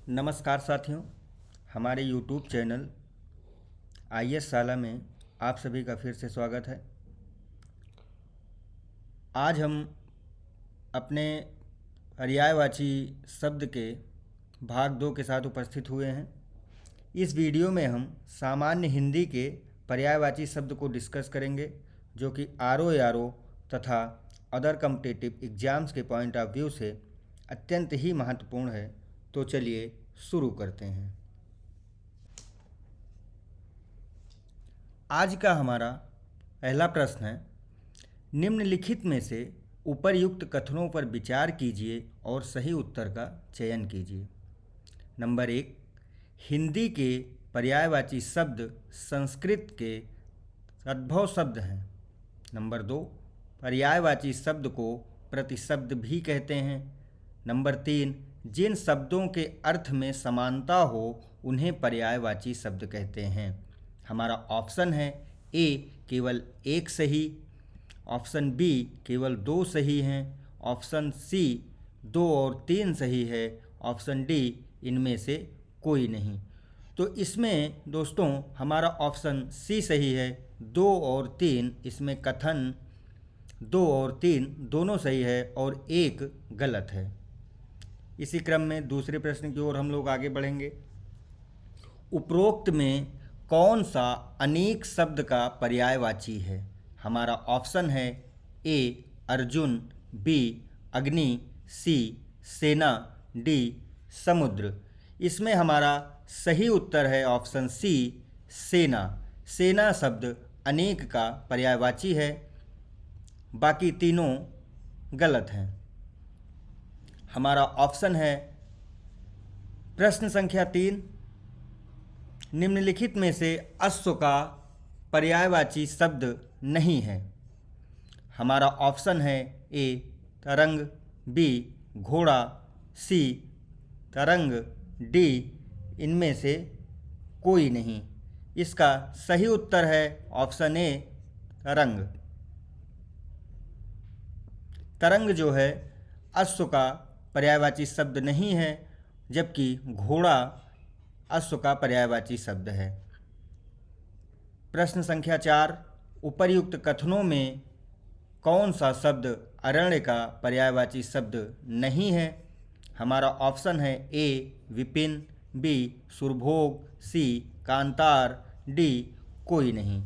नमस्कार साथियों, हमारे YouTube चैनल IAS शाला में आप सभी का फिर से स्वागत है। आज हम अपने पर्यायवाची शब्द के भाग 2 के साथ उपस्थित हुए हैं। इस वीडियो में हम सामान्य हिंदी के पर्यायवाची शब्द को डिस्कस करेंगे, जो कि RO तथा अदर कॉम्पिटिटिव एग्जाम्स के पॉइंट ऑफ व्यू से अत्यंत ही महत्वपूर्ण है। तो चलिए शुरू करते हैं। आज का हमारा पहला प्रश्न है, निम्नलिखित में से उपर्युक्त कथनों पर विचार कीजिए और सही उत्तर का चयन कीजिए। नंबर 1, हिंदी के पर्यायवाची शब्द संस्कृत के सद्भव शब्द हैं। नंबर 2, पर्यायवाची शब्द को प्रतिशब्द भी कहते हैं। नंबर 3, जिन शब्दों के अर्थ में समानता हो उन्हें पर्यायवाची शब्द कहते हैं। हमारा ऑप्शन है ए केवल एक सही, ऑप्शन बी केवल 2 सही हैं, ऑप्शन सी 2 और 3 सही है, ऑप्शन डी इनमें से कोई नहीं। तो इसमें दोस्तों हमारा ऑप्शन सी सही है। 2 और 3 इसमें कथन 2 और 3 दोनों सही है और एक गलत है। इसी क्रम में दूसरे प्रश्न की ओर हम लोग आगे बढ़ेंगे। उपरोक्त में कौन सा अनेक शब्द का पर्यायवाची है? हमारा ऑप्शन है ए अर्जुन, बी अग्नि, सी सेना, डी समुद्र। इसमें हमारा सही उत्तर है ऑप्शन सी सेना। सेना शब्द अनेक का पर्यायवाची है, बाकी तीनों गलत हैं। हमारा ऑप्शन है प्रश्न संख्या 3, निम्नलिखित में से अश्व का पर्यायवाची शब्द नहीं है। हमारा ऑप्शन है ए तरंग, बी घोड़ा, सी तरंग, डी इनमें से कोई नहीं। इसका सही उत्तर है ऑप्शन ए तरंग। तरंग जो है अश्व का पर्यायवाची शब्द नहीं है, जबकि घोड़ा अश्व का पर्यायवाची शब्द है। प्रश्न संख्या 4, उपर्युक्त कथनों में कौन सा शब्द अरण्य का पर्यायवाची शब्द नहीं है? हमारा ऑप्शन है ए विपिन, बी सुरभोग, सी कांतार, डी कोई नहीं।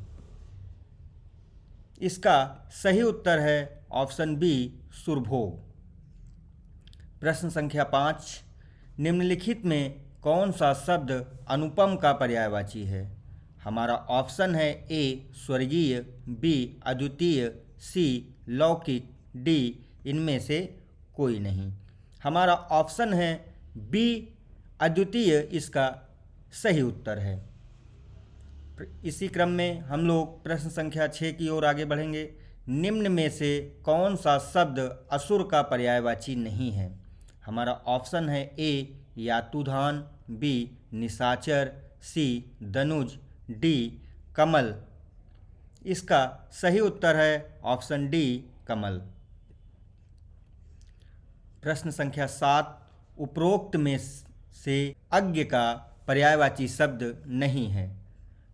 इसका सही उत्तर है ऑप्शन बी सुरभोग। प्रश्न संख्या 5, निम्नलिखित में कौन सा शब्द अनुपम का पर्यायवाची है? हमारा ऑप्शन है ए स्वर्गीय, बी अद्वितीय, सी लौकिक, डी इनमें से कोई नहीं। हमारा ऑप्शन है बी अद्वितीय इसका सही उत्तर है। इसी क्रम में हम लोग प्रश्न संख्या 6 की ओर आगे बढ़ेंगे। निम्न में से कौन सा शब्द असुर का पर्यायवाची नहीं है? हमारा ऑप्शन है ए यातुधान, बी निशाचर, सी दनुज, डी कमल। इसका सही उत्तर है ऑप्शन डी कमल। प्रश्न संख्या 7, उपरोक्त में से अज्ञ का पर्यायवाची शब्द नहीं है।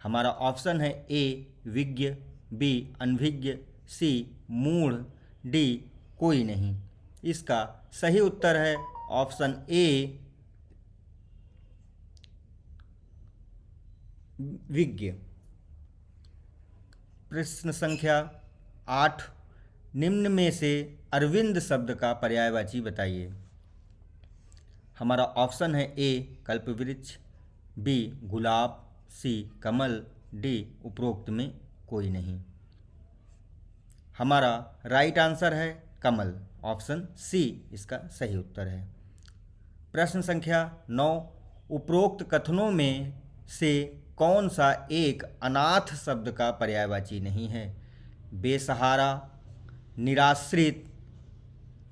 हमारा ऑप्शन है ए विज्ञ, बी अनभिज्ञ, सी मूढ़, डी कोई नहीं। इसका सही उत्तर है ऑप्शन ए विज्ञ। प्रश्न संख्या 8, निम्न में से अरविंद शब्द का पर्यायवाची बताइए। हमारा ऑप्शन है ए कल्पवृक्ष, बी गुलाब, सी कमल, डी उपरोक्त में कोई नहीं। हमारा राइट आंसर है कमल, ऑप्शन सी इसका सही उत्तर है। प्रश्न संख्या 9, उपरोक्त कथनों में से कौन सा एक अनाथ शब्द का पर्यायवाची नहीं है? बेसहारा, निराश्रित,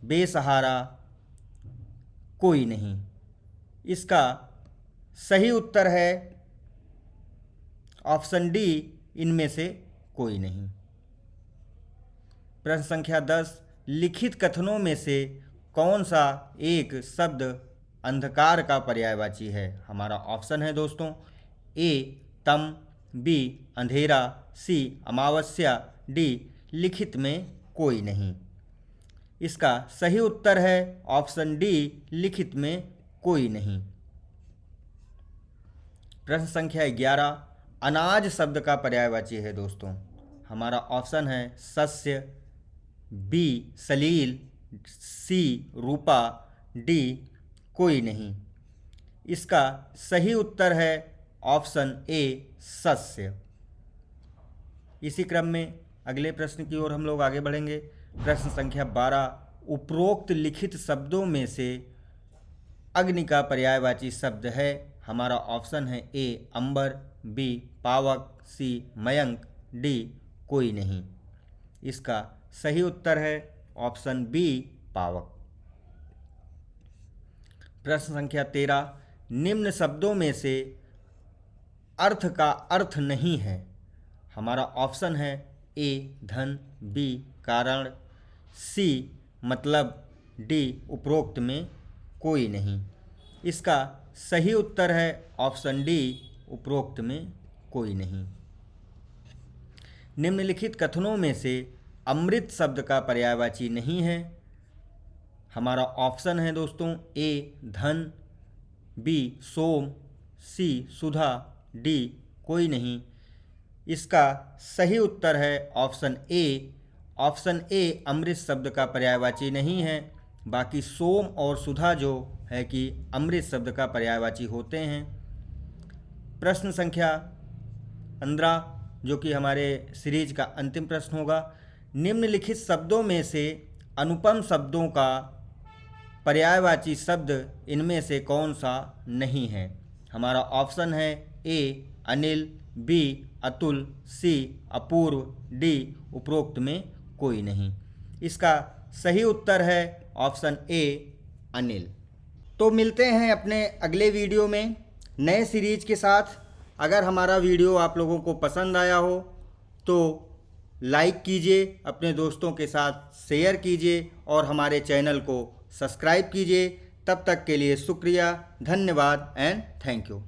बेसहारा कोई नहीं। इसका सही उत्तर है ऑप्शन डी इनमें से कोई नहीं। प्रश्न संख्या 10, लिखित कथनों में से कौन सा एक शब्द अंधकार का पर्यायवाची है? हमारा ऑप्शन है दोस्तों ए तम, बी अंधेरा, सी अमावस्या, डी लिखित में कोई नहीं। इसका सही उत्तर है ऑप्शन डी लिखित में कोई नहीं। प्रश्न संख्या 11 अनाज शब्द का पर्यायवाची है दोस्तों। हमारा ऑप्शन है सस्य, बी सलील, सी रूपा, डी कोई नहीं। इसका सही उत्तर है ऑप्शन ए सस्य। इसी क्रम में अगले प्रश्न की ओर हम लोग आगे बढ़ेंगे। प्रश्न संख्या 12 उपरोक्त लिखित शब्दों में से अग्नि का पर्यायवाची शब्द है? हमारा ऑप्शन है ए अंबर, बी पावक, सी मयंक, डी कोई नहीं। इसका सही उत्तर है ऑप्शन बी पावक। प्रश्न संख्या 13 निम्न शब्दों में से अर्थ का अर्थ नहीं है? हमारा ऑप्शन है ए धन, बी कारण, सी मतलब, डी उपरोक्त में कोई नहीं। इसका सही उत्तर है ऑप्शन डी उपरोक्त में कोई नहीं। निम्नलिखित कथनों में से अमृत शब्द का पर्यायवाची नहीं है? हमारा ऑप्शन है दोस्तों ए धन, बी सोम, सी सुधा, डी कोई नहीं। इसका सही उत्तर है ऑप्शन ए। ऑप्शन ए अमृत शब्द का पर्यायवाची नहीं है। बाकी सोम और सुधा जो है कि अमृत शब्द का पर्यायवाची होते हैं। प्रश्न संख्या 15 जो कि हमारे सीरीज का अंतिम प्रश्न होगा। निम्नलिखित शब्दों में से अनुपम शब्दों का पर्यायवाची शब्द इनमें से कौन सा नहीं है? हमारा ऑप्शन है ए अनिल, बी अतुल, सी अपूर्व, डी उपरोक्त में कोई नहीं। इसका सही उत्तर है ऑप्शन ए अनिल। तो मिलते हैं अपने अगले वीडियो में नए सीरीज के साथ। अगर हमारा वीडियो आप लोगों को पसंद आया हो तो लाइक कीजिए, अपने दोस्तों के साथ शेयर कीजिए और हमारे चैनल को सब्सक्राइब कीजिए। तब तक के लिए शुक्रिया, धन्यवाद एंड थैंक यू।